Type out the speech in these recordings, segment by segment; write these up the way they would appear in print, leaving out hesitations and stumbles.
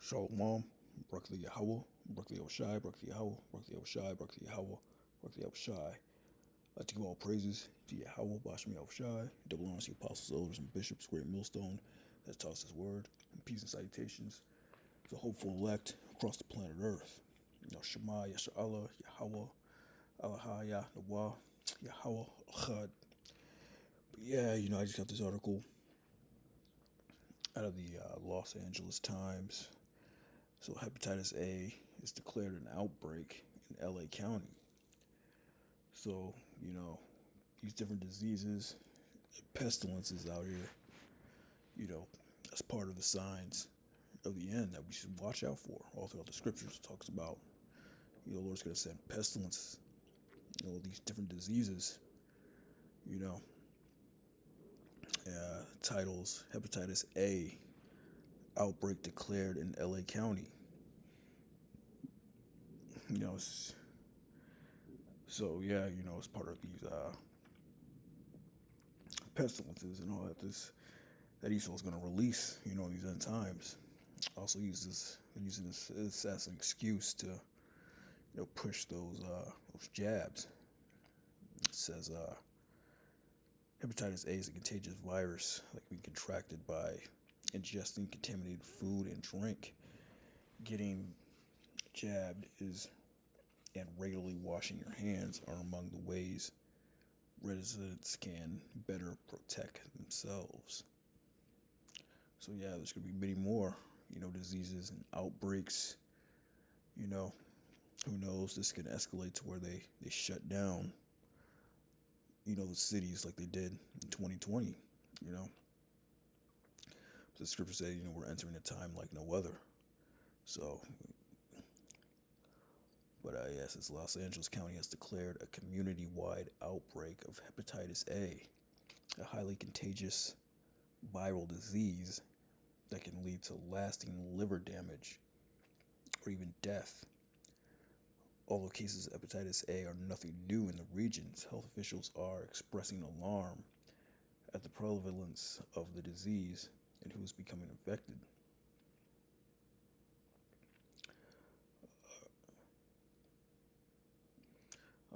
Shalom, Barak Yahweh, Barak Yahushai, Barak Yahweh, Barak Yahushai, Barak Yahweh, Barak Yahushai. I give all praises to Yahweh, Bashem Yahushai, double honors to the apostles, elders, and bishops, great millstone that taught us his word, and peace and salutations to the hopeful elect across the planet Earth. Shema, Yasha Allah, Yahweh, Allah, Yah, Nawah, Yahweh, Achad. But yeah, I just got this article out of the Los Angeles Times. So hepatitis A is declared an outbreak in LA County. So, these different diseases, pestilences out here, that's part of the signs of the end that we should watch out for. All throughout the scriptures, it talks about, the Lord's going to send pestilences, these different diseases, titles, hepatitis A, outbreak declared in LA County. It's part of these pestilences and all that Esau's going to release, in these end times. Also using this as an excuse to, push those jabs. It says hepatitis A is a contagious virus that can be contracted by ingesting contaminated food and drink. Getting jabbed and regularly washing your hands are among the ways residents can better protect themselves. So yeah, there's going to be many more, diseases and outbreaks. Who knows? This can escalate to where they shut down, the cities like they did in 2020. The scripture said, we're entering a time like no other. So, but yes, as Los Angeles County has declared a community-wide outbreak of hepatitis A, a highly contagious viral disease that can lead to lasting liver damage or even death. Although cases of hepatitis A are nothing new in the regions, health officials are expressing alarm at the prevalence of the disease and who is becoming infected.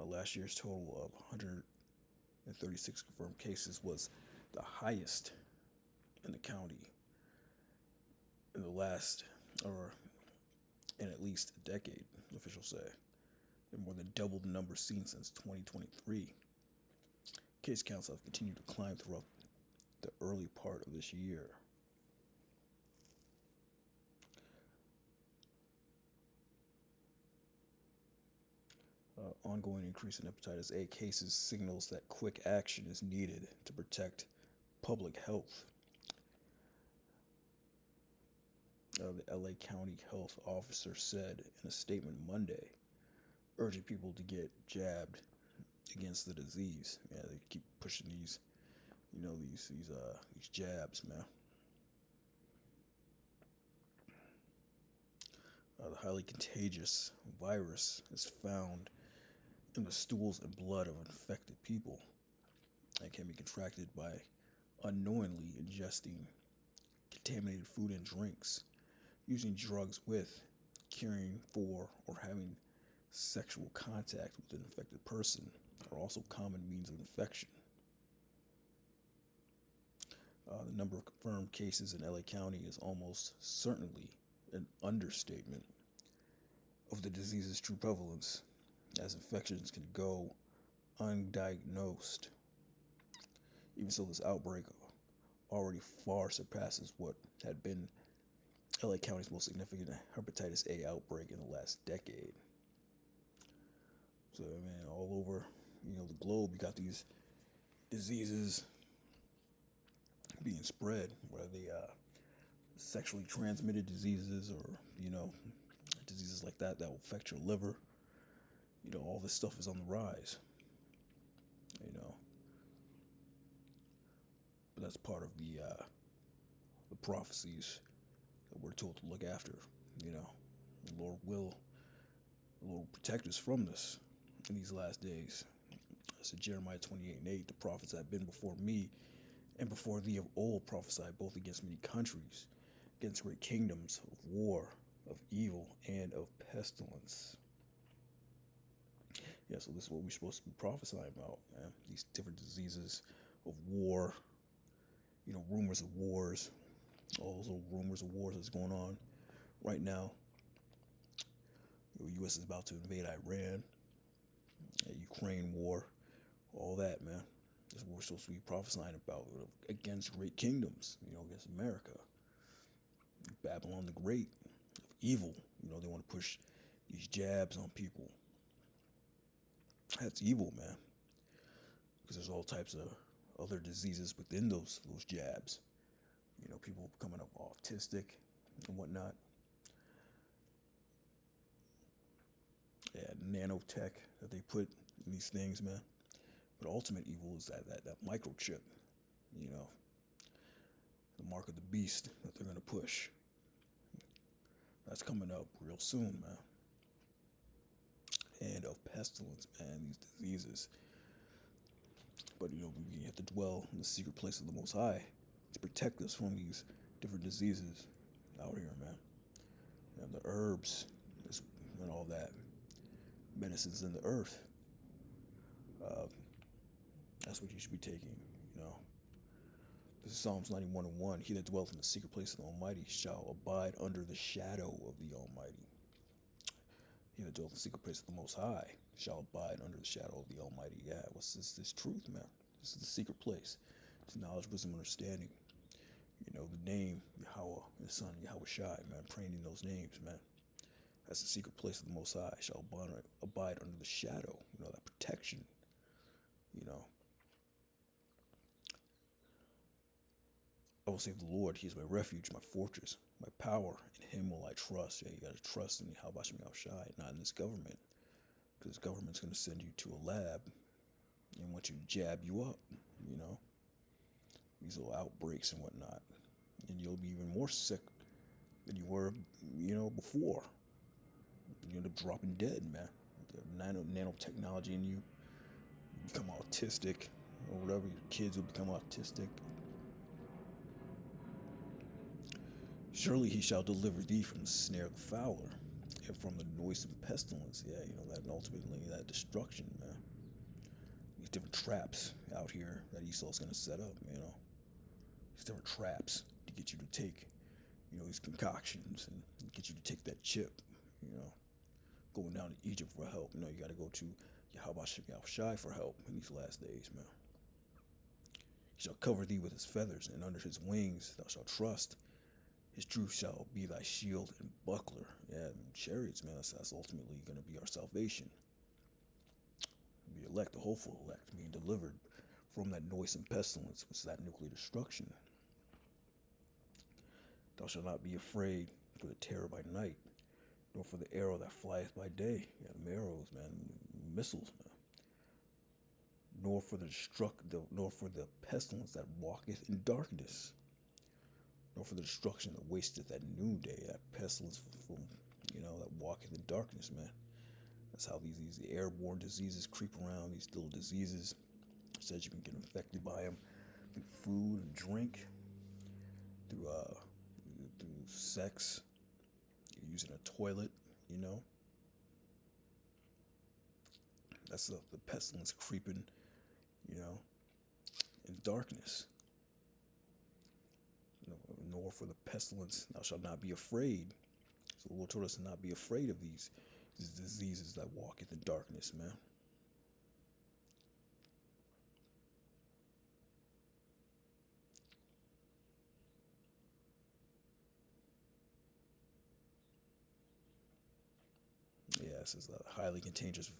Last year's total of 136 confirmed cases was the highest in the county in at least a decade, officials say, and more than double the number seen since 2023. Case counts have continued to climb throughout the early part of this year. Ongoing increase in hepatitis A cases signals that quick action is needed to protect public health. The LA County Health Officer said in a statement Monday, urging people to get jabbed against the disease. Yeah, they keep pushing these jabs, man. The highly contagious virus is found in the stools and blood of infected people and can be contracted by unknowingly ingesting contaminated food and drinks, using drugs with, caring for, or having sexual contact with an infected person are also common means of infection. The number of confirmed cases in LA County is almost certainly an understatement of the disease's true prevalence, as infections can go undiagnosed. Even so, this outbreak already far surpasses what had been LA County's most significant hepatitis A outbreak in the last decade. So, all over, the globe, you got these diseases being spread, whether they sexually transmitted diseases or, diseases like that will affect your liver. All this stuff is on the rise. But that's part of the prophecies that we're told to look after. The Lord will protect us from this in these last days. As in Jeremiah 28:8, the prophets that have been before me and before thee of old prophesied both against many countries, against great kingdoms of war of evil and of pestilence. Yeah, so this is what we're supposed to be prophesying about, man. These different diseases of war, rumors of wars, all those little rumors of wars that's going on right now. The U.S. is about to invade Iran, Ukraine war, all that, man. This is what we're supposed to be prophesying about against great kingdoms, against America. Babylon the Great, of evil. They want to push these jabs on people. That's evil, man. Because there's all types of other diseases within those jabs. People becoming up autistic and whatnot. Yeah, nanotech that they put in these things, man. But ultimate evil is that microchip, the mark of the beast that they're gonna push. That's coming up real soon, man. And of pestilence, man, these diseases. But we have to dwell in the secret place of the Most High to protect us from these different diseases out here, man. And the herbs and all that, medicines in the earth. That's what you should be taking, This is Psalms 91:1. He that dwelleth in the secret place of the Almighty shall abide under the shadow of the Almighty. He that dwelleth in the secret place of the Most High shall abide under the shadow of the Almighty. Yeah, what's this truth, man? This is the secret place. It's knowledge, wisdom, understanding. The name, Yahweh, the Son, Yahweh Shai, man, praying in those names, man. That's the secret place of the Most High. Shall abide under the shadow, that protection, I will say of the Lord, He is my refuge, my fortress, my power. In Him will I trust. Yeah, you got to trust in Yahweh Shai, not in this government. Because this government's going to send you to a lab and want you to jab you up, These little outbreaks and whatnot. And you'll be even more sick than you were, before. You end up dropping dead, man. Nanotechnology in you. You become autistic or whatever. Your kids will become autistic. Surely He shall deliver thee from the snare of the fowler and from the noisome pestilence. Yeah, that, and ultimately that destruction, man. These different traps out here that Esau's going to set up, These different traps to get you to take, these concoctions and get you to take that chip, Going down to Egypt for help. You got to go to Yahweh Shai for help in these last days, man. He shall cover thee with His feathers, and under His wings thou shalt trust. His truth shall be thy shield and buckler. Yeah, chariots, man, that's ultimately going to be our salvation. The elect, the hopeful elect, being delivered from that noisome pestilence, which is that nuclear destruction. Thou shalt not be afraid for the terror by night, nor for the arrow that flieth by day. Yeah, them arrows, man, missiles, man. Nor for the pestilence that walketh in darkness, nor for the destruction that wasteth at noonday. That pestilence from, that walketh in darkness, man. That's how these airborne diseases creep around. These little diseases, it says you can get infected by them through food and drink, through sex, using a toilet, That's the pestilence creeping, in darkness. Nor for the pestilence thou shalt not be afraid. So the Lord told us to not be afraid of these diseases that walketh in darkness, man. Yeah, this is a highly contagious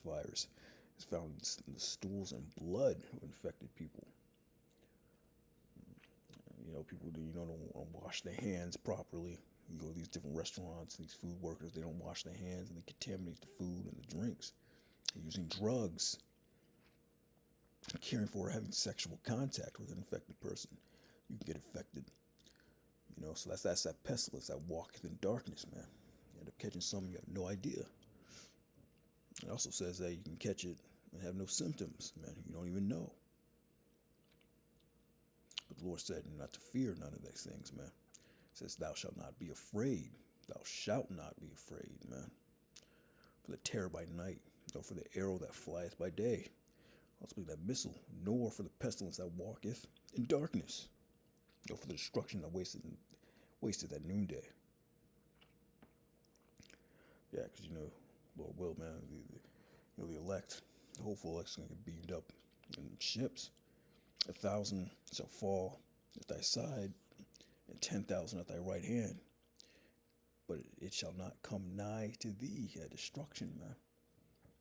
virus. It's found in the stools and blood of infected people. People don't wash their hands properly. You go to these different restaurants, these food workers, they don't wash their hands and they contaminate the food and the drinks. They're using drugs, caring for or having sexual contact with an infected person. You can get infected. So that's that pestilence that walketh in darkness, man. You end up catching some, you have no idea. It also says that you can catch it and have no symptoms, man. You don't even know. But the Lord said not to fear none of these things, man. It says, thou shalt not be afraid. Thou shalt not be afraid, man. For the terror by night, nor for the arrow that flieth by day, also that missile, nor for the pestilence that walketh in darkness, nor for the destruction that wasteth at noonday. Yeah, because Lord will, man, the elect, the hopeful elect's gonna get beamed up in ships. 1,000 shall fall at thy side, and 10,000 at thy right hand, but it shall not come nigh to thee. That destruction, man,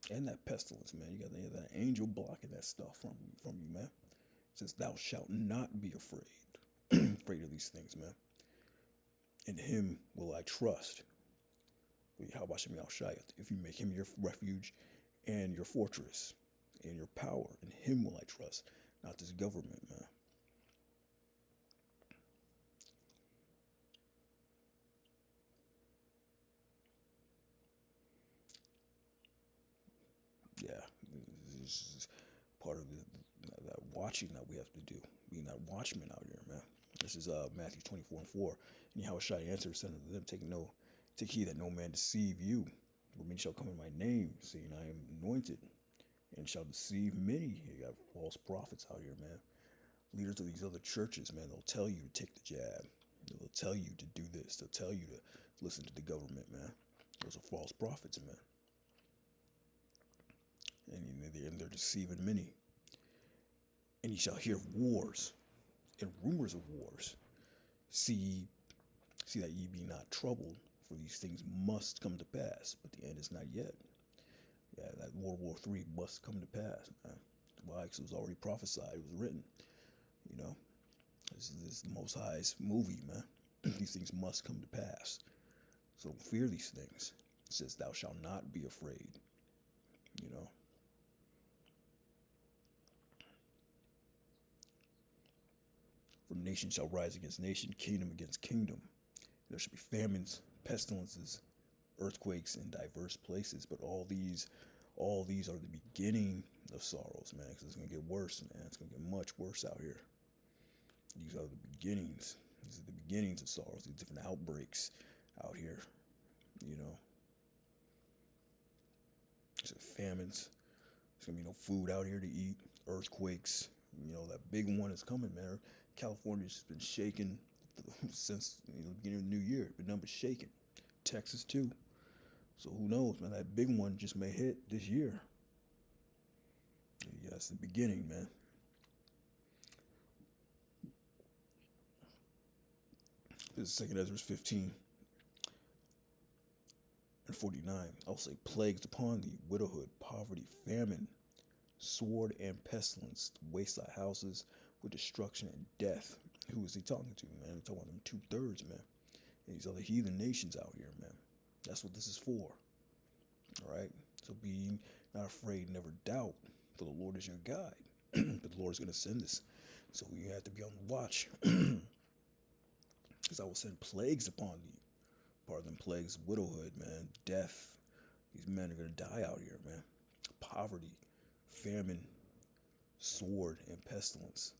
and that pestilence, man. You got that angel blocking that stuff from you, man. It says, thou shalt not be afraid, afraid of these things, man. In him will I trust. If you make him your refuge and your fortress and your power, in him will I trust, not this government, man. Yeah, this is part of that watching that we have to do, being that watchman out here, man. This is Matthew 24:4. And Yahushua answered, said unto them, take heed that no man deceive you. For many shall come in my name, saying, I am anointed, and shall deceive many. You got false prophets out here, man. Leaders of these other churches, man, they'll tell you to take the jab. They'll tell you to do this. They'll tell you to listen to the government, man. Those are false prophets, man. And they're deceiving many. And ye shall hear of wars and rumors of wars. See that ye be not troubled, for these things must come to pass, but the end is not yet. Yeah, that World War III must come to pass, man. Why? Because it was already prophesied. It was written. This is the Most High's movie, man. These things must come to pass. So don't fear these things. It says, thou shalt not be afraid. For nation shall rise against nation, kingdom against kingdom. There shall be famines, pestilences, earthquakes in diverse places. But all these are the beginning of sorrows, man. Because it's gonna get worse, man. It's gonna get much worse out here. These are the beginnings. These are the beginnings of sorrows. These different outbreaks out here. There's famines. There's gonna be no food out here to eat. Earthquakes. That big one is coming, man. California's been shaking since the beginning of the new year. But numbers shaking. Texas too. So who knows, man? That big one just may hit this year. Yeah, that's the beginning, man. This is 2 Ezra 15 and 49. I'll say plagues upon thee, widowhood, poverty, famine, sword, and pestilence, to waste thy houses with destruction and death. Who is he talking to, man? He's talking about them 2/3, man. And these other heathen nations out here, man. That's what this is for. All right? So be not afraid, never doubt, for the Lord is your guide. But the Lord is going to send this. So you have to be on the watch. Because I will send plagues upon thee. Part of them plagues, widowhood, man, death. These men are going to die out here, man. Poverty, famine, sword, and pestilence.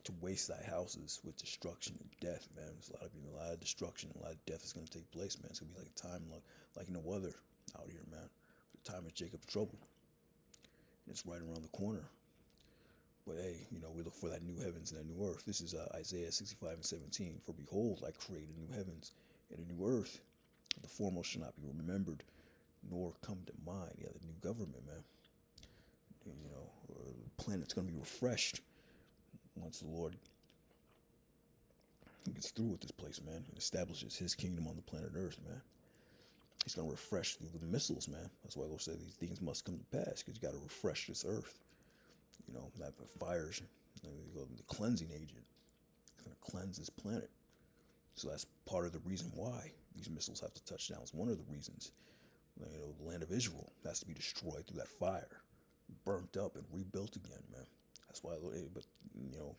To waste thy houses with destruction and death, man. There's a lot of destruction, a lot of death is going to take place, man. It's going to be like a time like no other out here, man. The time of Jacob's trouble. And it's right around the corner. But hey, we look for that new heavens and that new earth. This is Isaiah 65:17. For behold, I create a new heavens and a new earth. The foremost shall not be remembered, nor come to mind. Yeah, the new government, man. The planet's going to be refreshed once the Lord gets through with this place, man, and establishes his kingdom on the planet Earth, man. He's going to refresh through the missiles, man. That's why the Lord said these things must come to pass, because you got to refresh this earth. That fires, the cleansing agent. It's going to cleanse this planet. So that's part of the reason why these missiles have to touch down. It's one of the reasons. The land of Israel has to be destroyed through that fire, burnt up and rebuilt again, man. That's why, but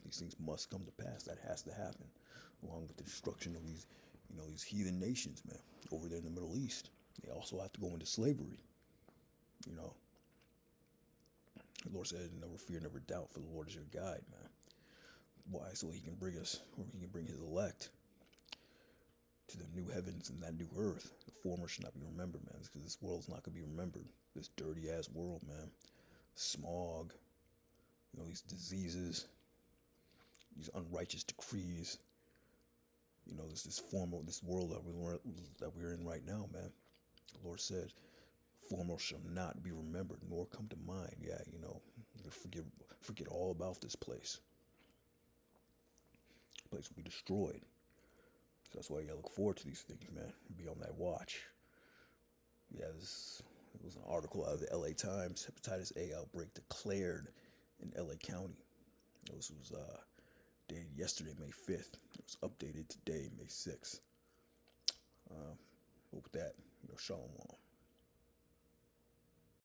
these things must come to pass. That has to happen, along with the destruction of these, these heathen nations, man, over there in the Middle East. They also have to go into slavery. The Lord said, never fear, never doubt, for the Lord is your guide, man. Why? So he can bring us, or he can bring his elect to the new heavens and that new earth. The former should not be remembered, man, because this world's not gonna be remembered. This dirty ass world, man. Smog, these diseases, these unrighteous decrees. This world that we're in right now, man. The Lord said, "Former shall not be remembered, nor come to mind." Yeah, forget all about this place. This place will be destroyed. So that's why you gotta look forward to these things, man. Be on that watch. Yeah, it was an article out of the LA Times. Hepatitis A outbreak declared in LA County. This was dated yesterday, May 5th. It was updated today, May 6th. But with that, shalom.